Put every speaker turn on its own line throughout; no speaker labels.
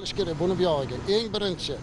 qilish kerak buni buyog'iga. Eng birinchi.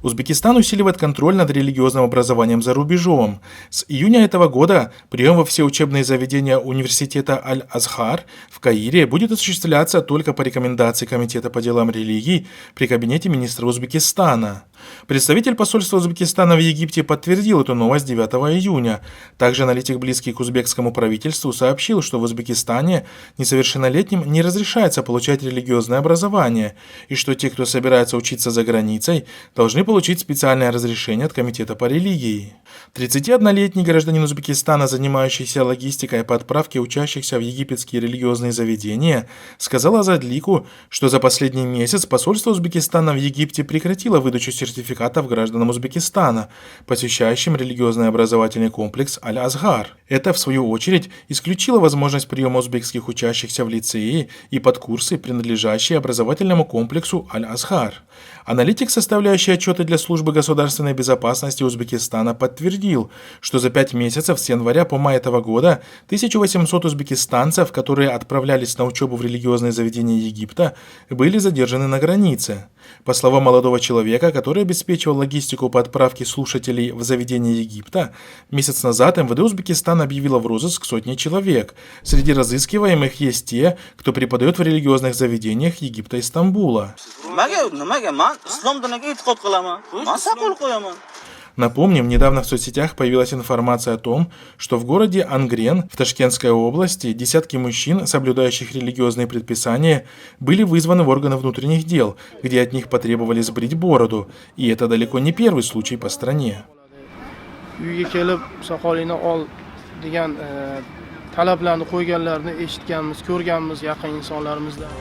Узбекистан усиливает контроль над религиозным образованием за рубежом. С июня этого года прием во все учебные заведения университета Аль-Азхар в Каире будет осуществляться только по рекомендации Комитета по делам религий при Кабинете министра Узбекистана. Представитель посольства Узбекистана в Египте подтвердил эту новость 9 июня. Также аналитик, близкий к узбекскому правительству, сообщил, что в Узбекистане несовершеннолетним не разрешается получать религиозное образование, и что те, кто собирается учиться за границей, должны получить специальное разрешение от Комитета по религии. 31-летний гражданин Узбекистана, занимающийся логистикой по отправке учащихся в египетские религиозные заведения, сказал Азадлику, что за последний месяц посольство Узбекистана в Египте прекратило выдачу сертификатов гражданам Узбекистана, посещающим религиозный образовательный комплекс Аль-Азгар. Это, в свою очередь, исключило возможность приема узбекских учащихся в лицеи и подкурсы, принадлежащие образовательному комплексу Аль-Азгар. Аналитик, составляющий отчеты для службы государственной безопасности Узбекистана, подтвердил, что за 5 месяцев с января по май этого года 1800 узбекистанцев, которые отправлялись на учебу в религиозные заведения Египта, были задержаны на границе. По словам молодого человека, который обеспечивал логистику по отправке слушателей в заведения Египта, месяц назад МВД Узбекистана объявило в розыск сотни человек. Среди разыскиваемых есть те, кто преподает в религиозных заведениях Египта и Стамбула. Напомним, недавно в соцсетях появилась информация о том, что в городе Ангрен в Ташкентской области десятки мужчин, соблюдающих религиозные предписания, были вызваны в органы внутренних дел, где от них потребовали сбрить бороду. И это далеко не первый случай по стране.
Talablarni qo'yganlarini eshitganmiz, ko'rganmiz yaqin insonlarimizdan.